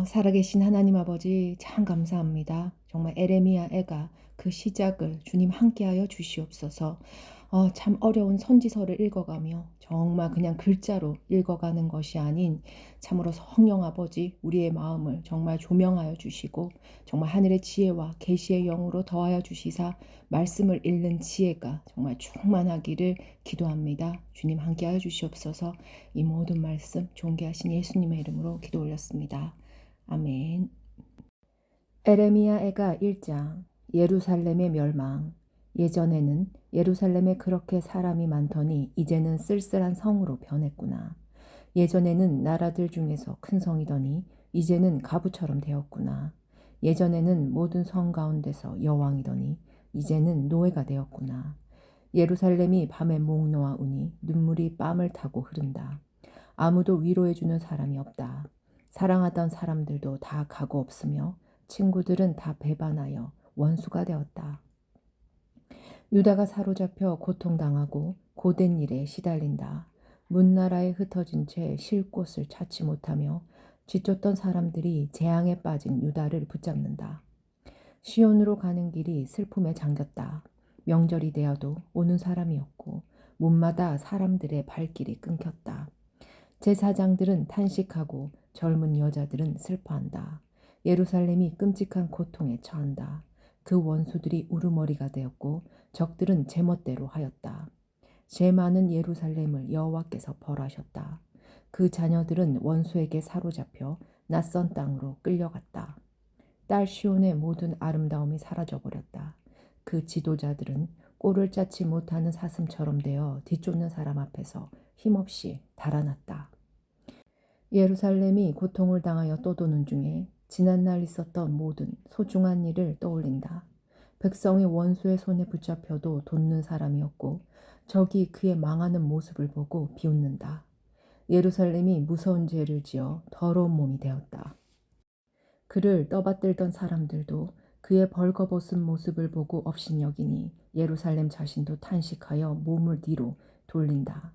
살아계신 하나님 아버지 참 감사합니다. 정말 에레미야 애가 그 시작을 주님 함께하여 주시옵소서. 참 어려운 선지서를 읽어가며 정말 그냥 글자로 읽어가는 것이 아닌 참으로 성령 아버지 우리의 마음을 정말 조명하여 주시고 정말 하늘의 지혜와 계시의 영으로 더하여 주시사 말씀을 읽는 지혜가 정말 충만하기를 기도합니다. 주님 함께하여 주시옵소서. 이 모든 말씀 존귀하신 예수님의 이름으로 기도 올렸습니다. 아멘. 에레미야애가 1장. 예루살렘의 멸망. 예전에는 예루살렘에 그렇게 사람이 많더니 이제는 쓸쓸한 성으로 변했구나. 예전에는 나라들 중에서 큰 성이더니 이제는 가부처럼 되었구나. 예전에는 모든 성 가운데서 여왕이더니 이제는 노예가 되었구나. 예루살렘이 밤에 목 놓아 우니 눈물이 뺨을 타고 흐른다. 아무도 위로해주는 사람이 없다. 사랑하던 사람들도 다 가고 없으며 친구들은 다 배반하여 원수가 되었다. 유다가 사로잡혀 고통당하고 고된 일에 시달린다. 문나라에 흩어진 채 쉴 곳을 찾지 못하며 지쳤던 사람들이 재앙에 빠진 유다를 붙잡는다. 시온으로 가는 길이 슬픔에 잠겼다. 명절이 되어도 오는 사람이 없고 문마다 사람들의 발길이 끊겼다. 제사장들은 탄식하고 젊은 여자들은 슬퍼한다. 예루살렘이 끔찍한 고통에 처한다. 그 원수들이 우르머리가 되었고 적들은 제멋대로 하였다. 죄 많은 예루살렘을 여호와께서 벌하셨다. 그 자녀들은 원수에게 사로잡혀 낯선 땅으로 끌려갔다. 딸 시온의 모든 아름다움이 사라져버렸다. 그 지도자들은 꼴을 짜지 못하는 사슴처럼 되어 뒤쫓는 사람 앞에서 힘없이 달아났다. 예루살렘이 고통을 당하여 떠도는 중에 지난날 있었던 모든 소중한 일을 떠올린다. 백성이 원수의 손에 붙잡혀도 돕는 사람이 없고 적이 그의 망하는 모습을 보고 비웃는다. 예루살렘이 무서운 죄를 지어 더러운 몸이 되었다. 그를 떠받들던 사람들도 그의 벌거벗은 모습을 보고 업신여기니 예루살렘 자신도 탄식하여 몸을 뒤로 돌린다.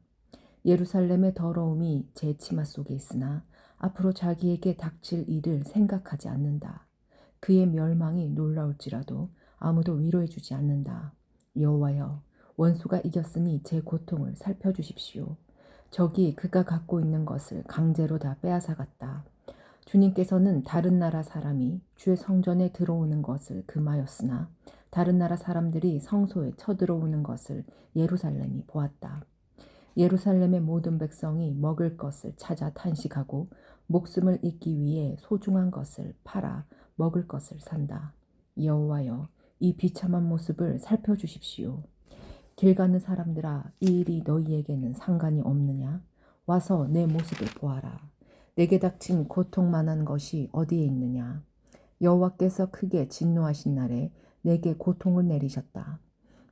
예루살렘의 더러움이 제 치마 속에 있으나 앞으로 자기에게 닥칠 일을 생각하지 않는다. 그의 멸망이 놀라울지라도 아무도 위로해주지 않는다. 여호와여, 원수가 이겼으니 제 고통을 살펴주십시오. 적이 그가 갖고 있는 것을 강제로 다 빼앗아갔다. 주님께서는 다른 나라 사람이 주의 성전에 들어오는 것을 금하였으나 다른 나라 사람들이 성소에 쳐들어오는 것을 예루살렘이 보았다. 예루살렘의 모든 백성이 먹을 것을 찾아 탄식하고 목숨을 잇기 위해 소중한 것을 팔아 먹을 것을 산다. 여호와여, 이 비참한 모습을 살펴주십시오. 길 가는 사람들아, 이 일이 너희에게는 상관이 없느냐? 와서 내 모습을 보아라. 내게 닥친 고통만한 것이 어디에 있느냐? 여호와께서 크게 진노하신 날에 내게 고통을 내리셨다.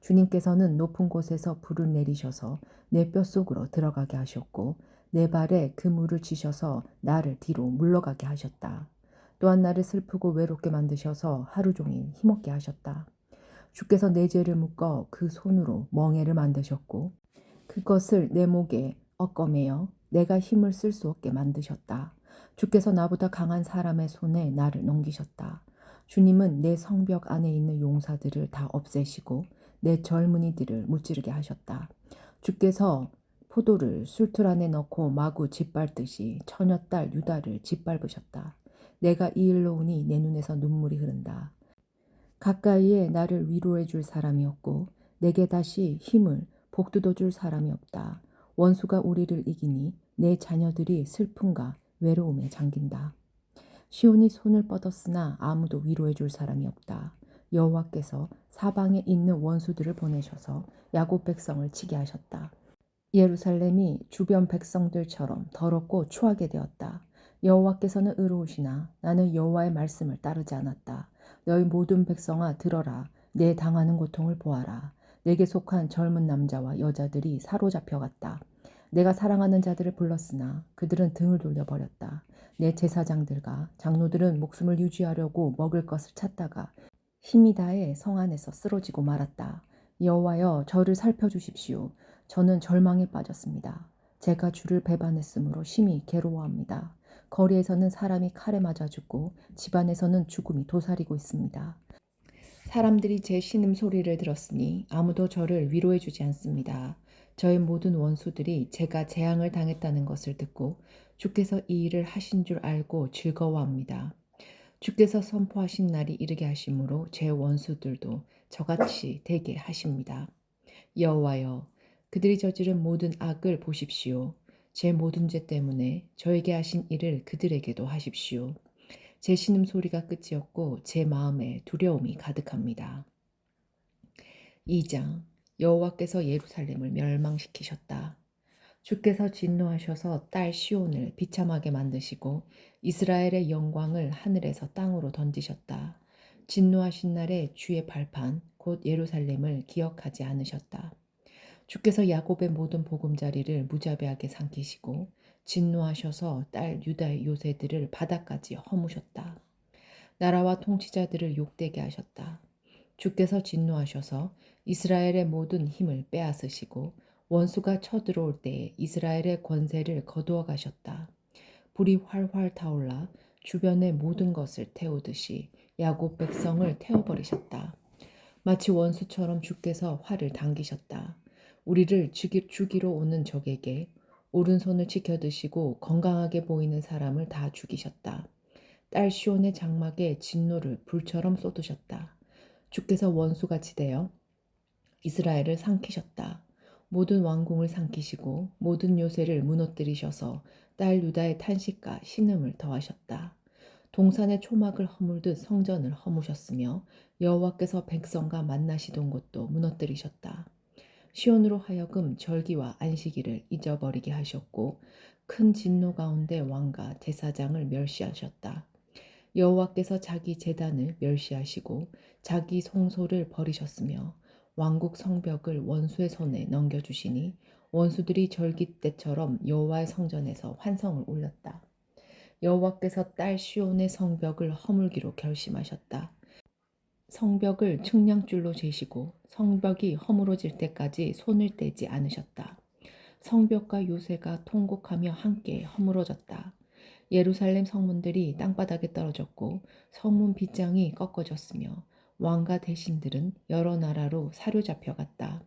주님께서는 높은 곳에서 불을 내리셔서 내 뼛속으로 들어가게 하셨고 내 발에 그물을 치셔서 나를 뒤로 물러가게 하셨다. 또한 나를 슬프고 외롭게 만드셔서 하루 종일 힘없게 하셨다. 주께서 내 죄를 묶어 그 손으로 멍에를 만드셨고 그것을 내 목에 얽어매어 내가 힘을 쓸 수 없게 만드셨다. 주께서 나보다 강한 사람의 손에 나를 넘기셨다. 주님은 내 성벽 안에 있는 용사들을 다 없애시고 내 젊은이들을 무찌르게 하셨다. 주께서 포도를 술틀 안에 넣고 마구 짓밟듯이 처녀딸 유다를 짓밟으셨다. 내가 이 일로 오니 내 눈에서 눈물이 흐른다. 가까이에 나를 위로해 줄 사람이 없고 내게 다시 힘을 복돋워 줄 사람이 없다. 원수가 우리를 이기니 내 자녀들이 슬픔과 외로움에 잠긴다. 시온이 손을 뻗었으나 아무도 위로해 줄 사람이 없다. 여호와께서 사방에 있는 원수들을 보내셔서 야곱 백성을 치게 하셨다. 예루살렘이 주변 백성들처럼 더럽고 추하게 되었다. 여호와께서는 의로우시나 나는 여호와의 말씀을 따르지 않았다. 너희 모든 백성아 들어라. 내 당하는 고통을 보아라. 내게 속한 젊은 남자와 여자들이 사로잡혀갔다. 내가 사랑하는 자들을 불렀으나 그들은 등을 돌려버렸다. 내 제사장들과 장로들은 목숨을 유지하려고 먹을 것을 찾다가 힘이 다해 성 안에서 쓰러지고 말았다. 여호와여, 저를 살펴주십시오. 저는 절망에 빠졌습니다. 제가 주를 배반했으므로 심히 괴로워합니다. 거리에서는 사람이 칼에 맞아 죽고 집안에서는 죽음이 도사리고 있습니다. 사람들이 제 신음소리를 들었으니 아무도 저를 위로해 주지 않습니다. 저의 모든 원수들이 제가 재앙을 당했다는 것을 듣고 주께서 이 일을 하신 줄 알고 즐거워합니다. 주께서 선포하신 날이 이르게 하심으로 제 원수들도 저같이 되게 하십니다. 여호와여, 그들이 저지른 모든 악을 보십시오. 제 모든 죄 때문에 저에게 하신 일을 그들에게도 하십시오. 제 신음소리가 끝이 없고 제 마음에 두려움이 가득합니다. 2장. 여호와께서 예루살렘을 멸망시키셨다. 주께서 진노하셔서 딸 시온을 비참하게 만드시고 이스라엘의 영광을 하늘에서 땅으로 던지셨다. 진노하신 날에 주의 발판 곧 예루살렘을 기억하지 않으셨다. 주께서 야곱의 모든 보금자리를 무자비하게 삼키시고 진노하셔서 딸 유다의 요새들을 바다까지 허무셨다. 나라와 통치자들을 욕되게 하셨다. 주께서 진노하셔서 이스라엘의 모든 힘을 빼앗으시고 원수가 쳐들어올 때에 이스라엘의 권세를 거두어 가셨다. 불이 활활 타올라 주변의 모든 것을 태우듯이 야곱 백성을 태워버리셨다. 마치 원수처럼 주께서 활을 당기셨다. 우리를 죽이러 오는 적에게 오른손을 지켜드시고 건강하게 보이는 사람을 다 죽이셨다. 딸 시온의 장막에 진노를 불처럼 쏟으셨다. 주께서 원수같이 되어 이스라엘을 삼키셨다. 모든 왕궁을 삼키시고 모든 요새를 무너뜨리셔서 딸 유다의 탄식과 신음을 더하셨다. 동산의 초막을 허물듯 성전을 허무셨으며 여호와께서 백성과 만나시던 곳도 무너뜨리셨다. 시온으로 하여금 절기와 안식일을 잊어버리게 하셨고 큰 진노 가운데 왕과 제사장을 멸시하셨다. 여호와께서 자기 제단을 멸시하시고 자기 성소를 버리셨으며 왕국 성벽을 원수의 손에 넘겨주시니 원수들이 절기 때처럼 여호와의 성전에서 환성을 올렸다. 여호와께서 딸 시온의 성벽을 허물기로 결심하셨다. 성벽을 측량줄로 재시고 성벽이 허물어질 때까지 손을 떼지 않으셨다. 성벽과 요새가 통곡하며 함께 허물어졌다. 예루살렘 성문들이 땅바닥에 떨어졌고 성문 빗장이 꺾어졌으며 왕과 대신들은 여러 나라로 사로잡혀갔다.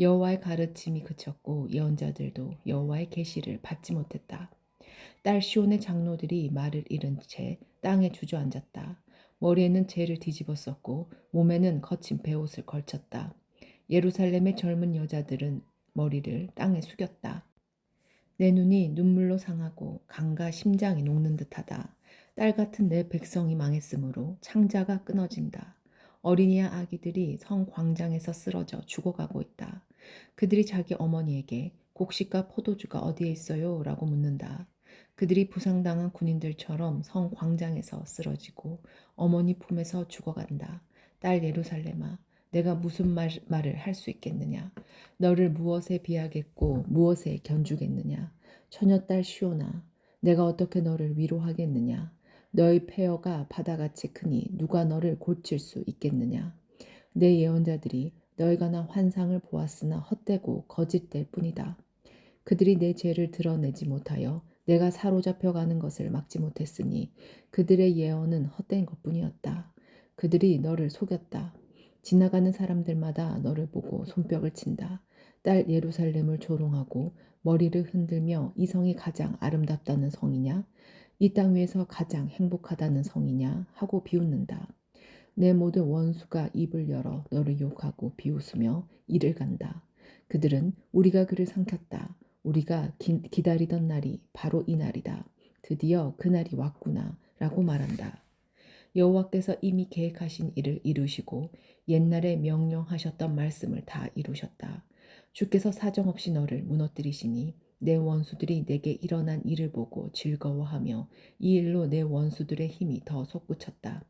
여호와의 가르침이 그쳤고 예언자들도 여호와의 계시를 받지 못했다. 딸 시온의 장로들이 말을 잃은 채 땅에 주저앉았다. 머리에는 재를 뒤집어 썼고 몸에는 거친 베옷을 걸쳤다. 예루살렘의 젊은 여자들은 머리를 땅에 숙였다. 내 눈이 눈물로 상하고 강과 심장이 녹는 듯하다. 딸 같은 내 백성이 망했으므로 창자가 끊어진다. 어린이와 아기들이 성 광장에서 쓰러져 죽어가고 있다. 그들이 자기 어머니에게 곡식과 포도주가 어디에 있어요? 라고 묻는다. 그들이 부상당한 군인들처럼 성 광장에서 쓰러지고 어머니 품에서 죽어간다. 딸 예루살렘아, 내가 무슨 말을 할 수 있겠느냐? 너를 무엇에 비하겠고 무엇에 견주겠느냐? 처녀딸 시온아, 내가 어떻게 너를 위로하겠느냐? 너의 폐허가 바다같이 크니 누가 너를 고칠 수 있겠느냐? 내 예언자들이 너에 관한 환상을 보았으나 헛되고 거짓될 뿐이다. 그들이 내 죄를 드러내지 못하여 내가 사로잡혀가는 것을 막지 못했으니 그들의 예언은 헛된 것뿐이었다. 그들이 너를 속였다. 지나가는 사람들마다 너를 보고 손뼉을 친다. 딸 예루살렘을 조롱하고 머리를 흔들며 이 성이 가장 아름답다는 성이냐? 이 땅 위에서 가장 행복하다는 성이냐? 하고 비웃는다. 내 모든 원수가 입을 열어 너를 욕하고 비웃으며 이를 간다. 그들은 우리가 그를 삼켰다. 우리가 기다리던 날이 바로 이 날이다. 드디어 그날이 왔구나 라고 말한다. 여호와께서 이미 계획하신 일을 이루시고 옛날에 명령하셨던 말씀을 다 이루셨다. 주께서 사정없이 너를 무너뜨리시니 내 원수들이 내게 일어난 일을 보고 즐거워하며 이 일로 내 원수들의 힘이 더 솟구쳤다.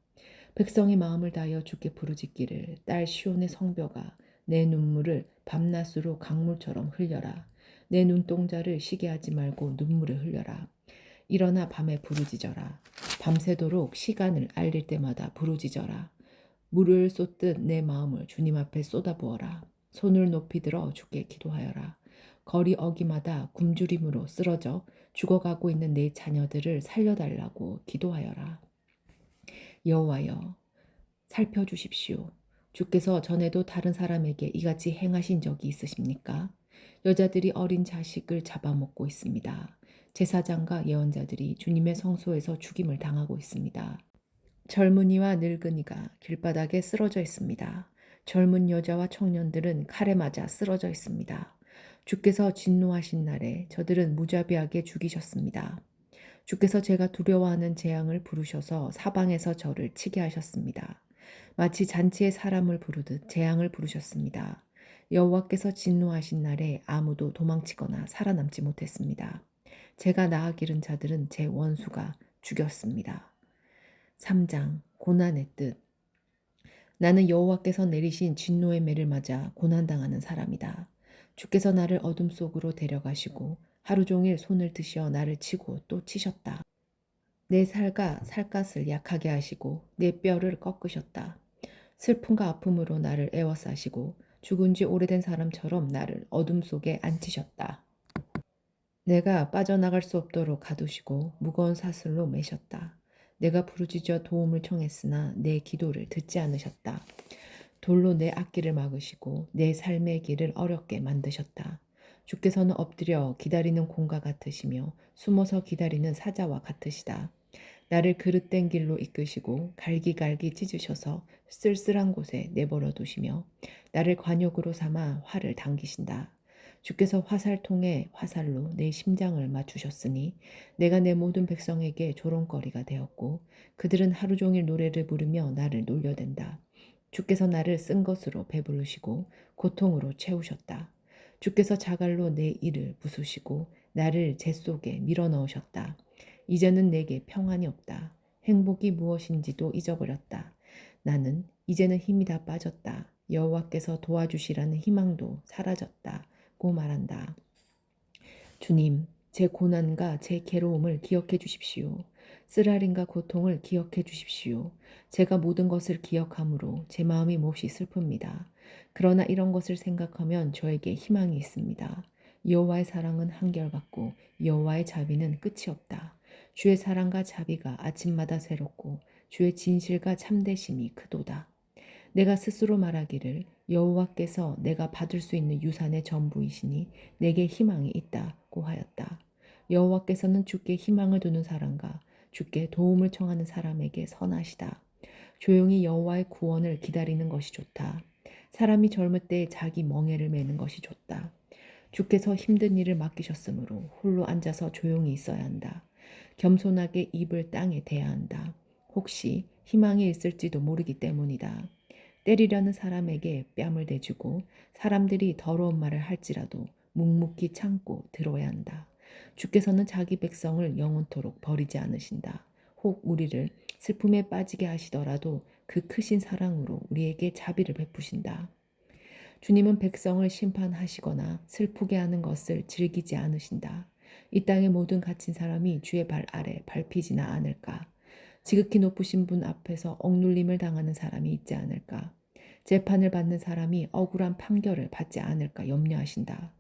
백성의 마음을 다하여 주께 부르짖기를 딸 시온의 성벽아 내 눈물을 밤낮으로 강물처럼 흘려라. 내 눈동자를 쉬게 하지 말고 눈물을 흘려라. 일어나 밤에 부르짖어라. 밤새도록 시간을 알릴 때마다 부르짖어라. 물을 쏟듯 내 마음을 주님 앞에 쏟아부어라. 손을 높이 들어 주께 기도하여라. 거리 어기마다 굶주림으로 쓰러져 죽어가고 있는 내 자녀들을 살려달라고 기도하여라. 여호와여, 살펴주십시오. 주께서 전에도 다른 사람에게 이같이 행하신 적이 있으십니까? 여자들이 어린 자식을 잡아먹고 있습니다. 제사장과 예언자들이 주님의 성소에서 죽임을 당하고 있습니다. 젊은이와 늙은이가 길바닥에 쓰러져 있습니다. 젊은 여자와 청년들은 칼에 맞아 쓰러져 있습니다. 주께서 진노하신 날에 저들은 무자비하게 죽이셨습니다. 주께서 제가 두려워하는 재앙을 부르셔서 사방에서 저를 치게 하셨습니다. 마치 잔치에 사람을 부르듯 재앙을 부르셨습니다. 여호와께서 진노하신 날에 아무도 도망치거나 살아남지 못했습니다. 제가 낳아 기른 자들은 제 원수가 죽였습니다. 3장 고난의 뜻. 나는 여호와께서 내리신 진노의 매를 맞아 고난당하는 사람이다. 주께서 나를 어둠 속으로 데려가시고 하루 종일 손을 드시어 나를 치고 또 치셨다. 내 살과 살갗을 약하게 하시고 내 뼈를 꺾으셨다. 슬픔과 아픔으로 나를 애워싸시고 죽은 지 오래된 사람처럼 나를 어둠 속에 앉히셨다. 내가 빠져나갈 수 없도록 가두시고 무거운 사슬로 매셨다. 내가 부르짖어 도움을 청했으나 내 기도를 듣지 않으셨다. 돌로 내 앞길을 막으시고 내 삶의 길을 어렵게 만드셨다. 주께서는 엎드려 기다리는 공과 같으시며 숨어서 기다리는 사자와 같으시다. 나를 그릇된 길로 이끄시고 갈기갈기 찢으셔서 쓸쓸한 곳에 내버려 두시며 나를 관역으로 삼아 활을 당기신다. 주께서 화살통에 화살로 내 심장을 맞추셨으니 내가 내 모든 백성에게 조롱거리가 되었고 그들은 하루 종일 노래를 부르며 나를 놀려댄다. 주께서 나를 쓴 것으로 배부르시고 고통으로 채우셨다. 주께서 자갈로 내 이를 부수시고 나를 재 속에 밀어넣으셨다. 이제는 내게 평안이 없다. 행복이 무엇인지도 잊어버렸다. 나는 이제는 힘이 다 빠졌다. 여호와께서 도와주시라는 희망도 사라졌다고 말한다. 주님, 제 고난과 제 괴로움을 기억해 주십시오. 쓰라림과 고통을 기억해 주십시오. 제가 모든 것을 기억함으로 제 마음이 몹시 슬픕니다. 그러나 이런 것을 생각하면 저에게 희망이 있습니다. 여호와의 사랑은 한결같고 여호와의 자비는 끝이 없다. 주의 사랑과 자비가 아침마다 새롭고 주의 진실과 참되심이 크도다. 내가 스스로 말하기를 여호와께서 내가 받을 수 있는 유산의 전부이시니 내게 희망이 있다고 하였다. 여호와께서는 주께 희망을 두는 사람과 주께 도움을 청하는 사람에게 선하시다. 조용히 여호와의 구원을 기다리는 것이 좋다. 사람이 젊을 때 자기 멍에를 매는 것이 좋다. 주께서 힘든 일을 맡기셨으므로 홀로 앉아서 조용히 있어야 한다. 겸손하게 입을 땅에 대야 한다. 혹시 희망이 있을지도 모르기 때문이다. 때리려는 사람에게 뺨을 대주고 사람들이 더러운 말을 할지라도 묵묵히 참고 들어야 한다. 주께서는 자기 백성을 영원토록 버리지 않으신다. 혹 우리를 슬픔에 빠지게 하시더라도 그 크신 사랑으로 우리에게 자비를 베푸신다. 주님은 백성을 심판하시거나 슬프게 하는 것을 즐기지 않으신다. 이 땅의 모든 갇힌 사람이 주의 발 아래 밟히지나 않을까? 지극히 높으신 분 앞에서 억눌림을 당하는 사람이 있지 않을까? 재판을 받는 사람이 억울한 판결을 받지 않을까 염려하신다.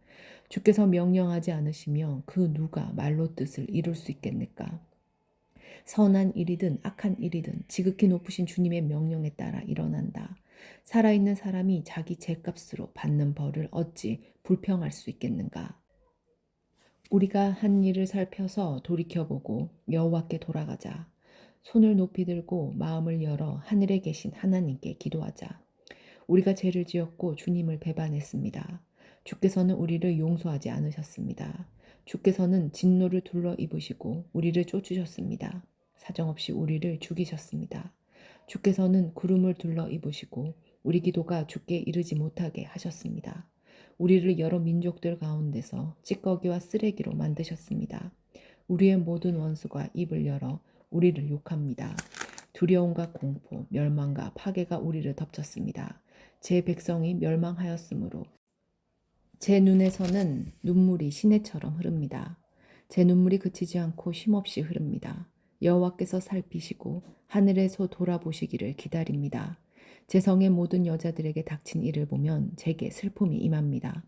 주께서 명령하지 않으시며 그 누가 말로 뜻을 이룰 수 있겠는가? 선한 일이든 악한 일이든 지극히 높으신 주님의 명령에 따라 일어난다. 살아있는 사람이 자기 죄값으로 받는 벌을 어찌 불평할 수 있겠는가? 우리가 한 일을 살펴서 돌이켜보고 여호와께 돌아가자. 손을 높이 들고 마음을 열어 하늘에 계신 하나님께 기도하자. 우리가 죄를 지었고 주님을 배반했습니다. 주께서는 우리를 용서하지 않으셨습니다. 주께서는 진노를 둘러 입으시고 우리를 쫓으셨습니다. 사정없이 우리를 죽이셨습니다. 주께서는 구름을 둘러 입으시고 우리 기도가 주께 이르지 못하게 하셨습니다. 우리를 여러 민족들 가운데서 찌꺼기와 쓰레기로 만드셨습니다. 우리의 모든 원수가 입을 열어 우리를 욕합니다. 두려움과 공포, 멸망과 파괴가 우리를 덮쳤습니다. 제 백성이 멸망하였으므로 제 눈에서는 눈물이 시내처럼 흐릅니다. 제 눈물이 그치지 않고 쉼없이 흐릅니다. 여호와께서 살피시고 하늘에서 돌아보시기를 기다립니다. 제 성의 모든 여자들에게 닥친 일을 보면 제게 슬픔이 임합니다.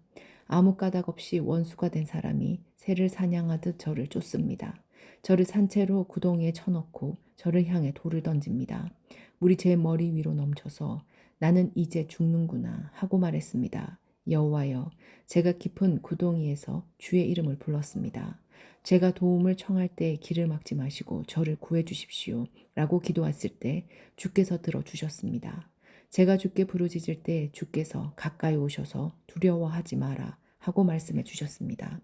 아무 까닭 없이 원수가 된 사람이 새를 사냥하듯 저를 쫓습니다. 저를 산채로 구덩이에 쳐넣고 저를 향해 돌을 던집니다. 물이 제 머리 위로 넘쳐서 나는 이제 죽는구나 하고 말했습니다. 여호와여, 제가 깊은 구덩이에서 주의 이름을 불렀습니다. 제가 도움을 청할 때 길을 막지 마시고 저를 구해 주십시오 라고 기도했을 때 주께서 들어주셨습니다. 제가 주께 부르짖을 때 주께서 가까이 오셔서 두려워하지 마라 하고 말씀해 주셨습니다.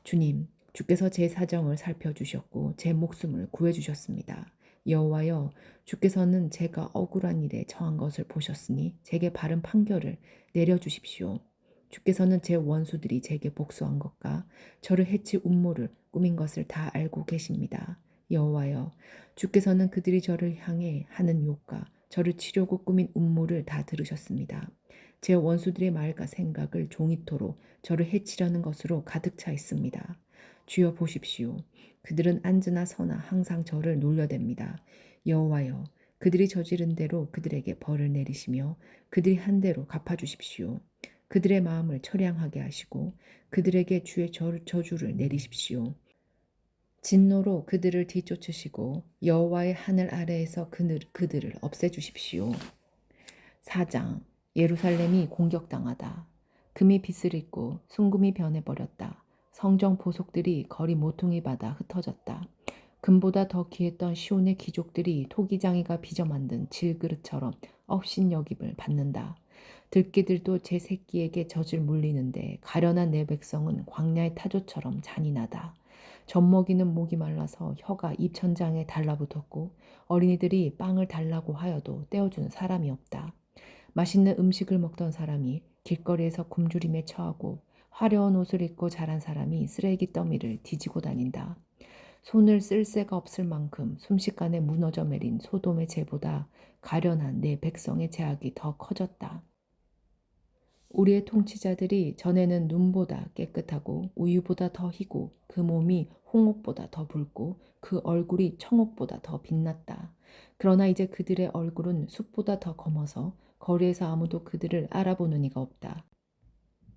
주님, 주께서 제 사정을 살펴주셨고 제 목숨을 구해주셨습니다. 여호와여, 주께서는 제가 억울한 일에 처한 것을 보셨으니 제게 바른 판결을 내려주십시오. 주께서는 제 원수들이 제게 복수한 것과 저를 해칠 음모를 꾸민 것을 다 알고 계십니다. 여호와여, 주께서는 그들이 저를 향해 하는 욕과 저를 치려고 꾸민 음모를 다 들으셨습니다. 제 원수들의 말과 생각을 종이토로 저를 해치려는 것으로 가득 차 있습니다. 주여 보십시오. 그들은 앉으나 서나 항상 저를 놀려댑니다. 여호와여, 그들이 저지른 대로 그들에게 벌을 내리시며 그들이 한 대로 갚아주십시오. 그들의 마음을 처량하게 하시고 그들에게 주의 저주를 내리십시오. 진노로 그들을 뒤쫓으시고 여호와의 하늘 아래에서 그들을 없애주십시오. 4장 예루살렘이 공격당하다. 금이 빛을 잃고 순금이 변해버렸다. 성정 보석들이 거리 모퉁이 받아 흩어졌다. 금보다 더 귀했던 시온의 귀족들이 토기장이가 빚어 만든 질그릇처럼 업신여김을 받는다. 들깨들도 제 새끼에게 젖을 물리는데 가련한 내 백성은 광야의 타조처럼 잔인하다. 젖먹이는 목이 말라서 혀가 입천장에 달라붙었고 어린이들이 빵을 달라고 하여도 떼어주는 사람이 없다. 맛있는 음식을 먹던 사람이 길거리에서 굶주림에 처하고 화려한 옷을 입고 자란 사람이 쓰레기 더미를 뒤지고 다닌다. 손을 쓸 새가 없을 만큼 순식간에 무너져 내린 소돔의 죄보다 가련한 내 백성의 죄악이 더 커졌다. 우리의 통치자들이 전에는 눈보다 깨끗하고 우유보다 더 희고 그 몸이 홍옥보다 더 붉고 그 얼굴이 청옥보다 더 빛났다. 그러나 이제 그들의 얼굴은 숲보다 더 검어서 거리에서 아무도 그들을 알아보는 이가 없다.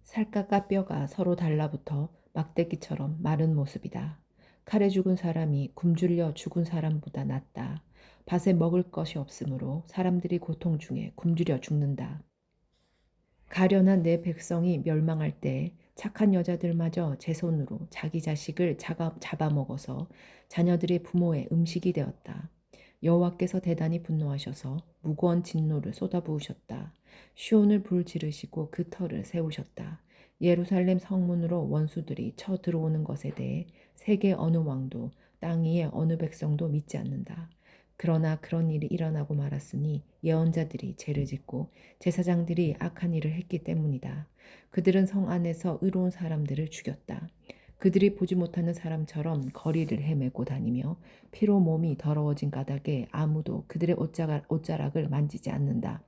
살갗과 뼈가 서로 달라붙어 막대기처럼 마른 모습이다. 칼에 죽은 사람이 굶주려 죽은 사람보다 낫다. 밭에 먹을 것이 없으므로 사람들이 고통 중에 굶주려 죽는다. 가련한 내 백성이 멸망할 때 착한 여자들마저 제 손으로 자기 자식을 잡아먹어서 자녀들의 부모의 음식이 되었다. 여호와께서 대단히 분노하셔서 무거운 진노를 쏟아부으셨다. 시온을 불 지르시고 그 터를 세우셨다. 예루살렘 성문으로 원수들이 쳐 들어오는 것에 대해 세계 어느 왕도 땅 위의 어느 백성도 믿지 않는다. 그러나 그런 일이 일어나고 말았으니 예언자들이 죄를 짓고 제사장들이 악한 일을 했기 때문이다. 그들은 성 안에서 의로운 사람들을 죽였다. 그들이 보지 못하는 사람처럼 거리를 헤매고 다니며 피로 몸이 더러워진 까닭에 아무도 그들의 옷자락을 만지지 않는다.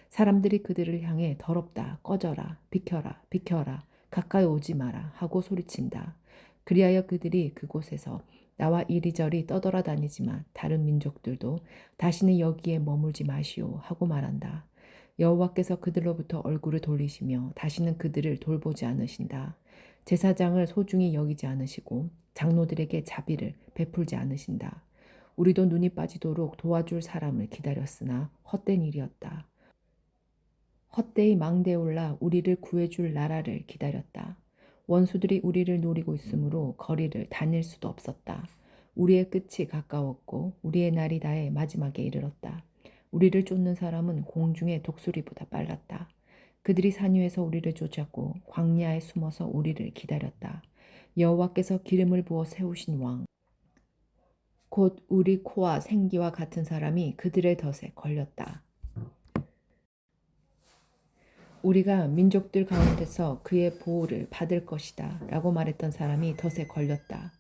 사람들이 그들을 향해 더럽다, 꺼져라, 비켜라, 비켜라, 가까이 오지 마라 하고 소리친다. 그리하여 그들이 그곳에서 나와 이리저리 떠돌아다니지만 다른 민족들도 다시는 여기에 머물지 마시오 하고 말한다. 여호와께서 그들로부터 얼굴을 돌리시며 다시는 그들을 돌보지 않으신다. 제사장을 소중히 여기지 않으시고 장로들에게 자비를 베풀지 않으신다. 우리도 눈이 빠지도록 도와줄 사람을 기다렸으나 헛된 일이었다. 헛되이 망대올라 우리를 구해줄 나라를 기다렸다. 원수들이 우리를 노리고 있으므로 거리를 다닐 수도 없었다. 우리의 끝이 가까웠고 우리의 날이 다해 마지막에 이르렀다. 우리를 쫓는 사람은 공중의 독수리보다 빨랐다. 그들이 산 위에서 우리를 쫓았고 광야에 숨어서 우리를 기다렸다. 여호와께서 기름을 부어 세우신 왕, 곧 우리 코와 생기와 같은 사람이 그들의 덫에 걸렸다. 우리가 민족들 가운데서 그의 보호를 받을 것이다 라고 말했던 사람이 덫에 걸렸다.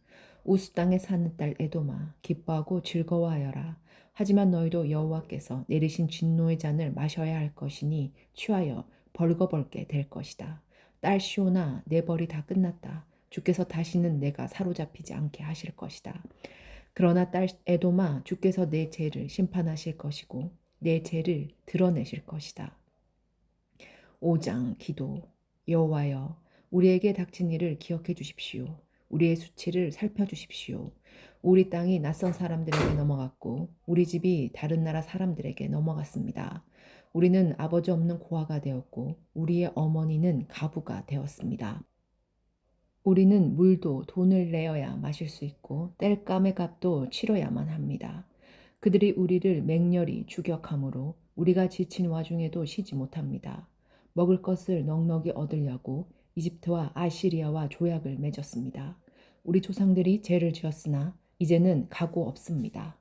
우스 땅에 사는 딸 에도마 기뻐하고 즐거워하여라. 하지만 너희도 여호와께서 내리신 진노의 잔을 마셔야 할 것이니 취하여 벌거벗게 될 것이다. 딸 시온아 내 벌이 다 끝났다. 주께서 다시는 내가 사로잡히지 않게 하실 것이다. 그러나 딸 에도마 주께서 내 죄를 심판하실 것이고 내 죄를 드러내실 것이다. 5장 기도. 여호와여, 우리에게 닥친 일을 기억해 주십시오. 우리의 수치를 살펴주십시오. 우리 땅이 낯선 사람들에게 넘어갔고 우리 집이 다른 나라 사람들에게 넘어갔습니다. 우리는 아버지 없는 고아가 되었고 우리의 어머니는 가부가 되었습니다. 우리는 물도 돈을 내어야 마실 수 있고 땔감의 값도 치러야만 합니다. 그들이 우리를 맹렬히 추격하므로 우리가 지친 와중에도 쉬지 못합니다. 먹을 것을 넉넉히 얻으려고 이집트와 아시리아와 조약을 맺었습니다. 우리 조상들이 죄를 지었으나 이제는 각오 없습니다.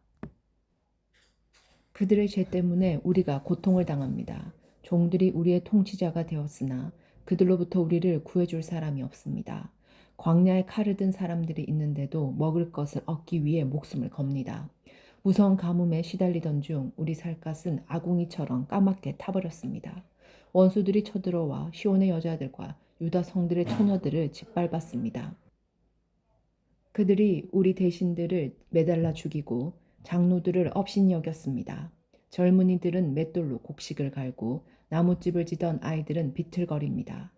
그들의 죄 때문에 우리가 고통을 당합니다. 종들이 우리의 통치자가 되었으나 그들로부터 우리를 구해줄 사람이 없습니다. 광야에 칼을 든 사람들이 있는데도 먹을 것을 얻기 위해 목숨을 겁니다. 무서운 가뭄에 시달리던 중 우리 살갗은 아궁이처럼 까맣게 타버렸습니다. 원수들이 쳐들어와 시온의 여자들과 유다 성들의 처녀들을 짓밟았습니다. 그들이 우리 대신들을 매달라 죽이고 장로들을 업신여겼습니다. 젊은이들은 맷돌로 곡식을 갈고 나뭇집을 지던 아이들은 비틀거립니다.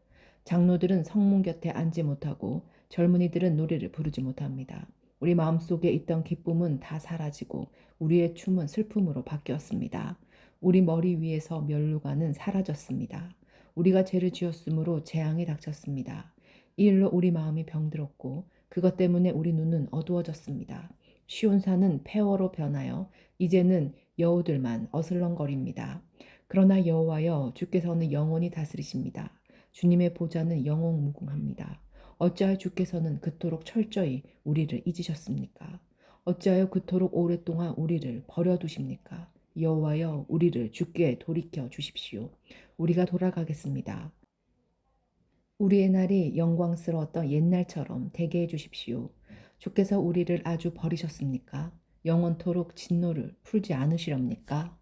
장로들은 성문 곁에 앉지 못하고 젊은이들은 노래를 부르지 못합니다. 우리 마음속에 있던 기쁨은 다 사라지고 우리의 춤은 슬픔으로 바뀌었습니다. 우리 머리 위에서 면류관은 사라졌습니다. 우리가 죄를 지었으므로 재앙이 닥쳤습니다. 이 일로 우리 마음이 병들었고 그것 때문에 우리 눈은 어두워졌습니다. 시온산은 폐허로 변하여 이제는 여우들만 어슬렁거립니다. 그러나 여호와여 주께서는 영원히 다스리십니다. 주님의 보좌는 영원무궁합니다. 어찌하여 주께서는 그토록 철저히 우리를 잊으셨습니까? 어찌하여 그토록 오랫동안 우리를 버려두십니까? 여호와여 우리를 주께 돌이켜 주십시오. 우리가 돌아가겠습니다. 우리의 날이 영광스러웠던 옛날처럼 되게 해주십시오. 주께서 우리를 아주 버리셨습니까? 영원토록 진노를 풀지 않으시렵니까?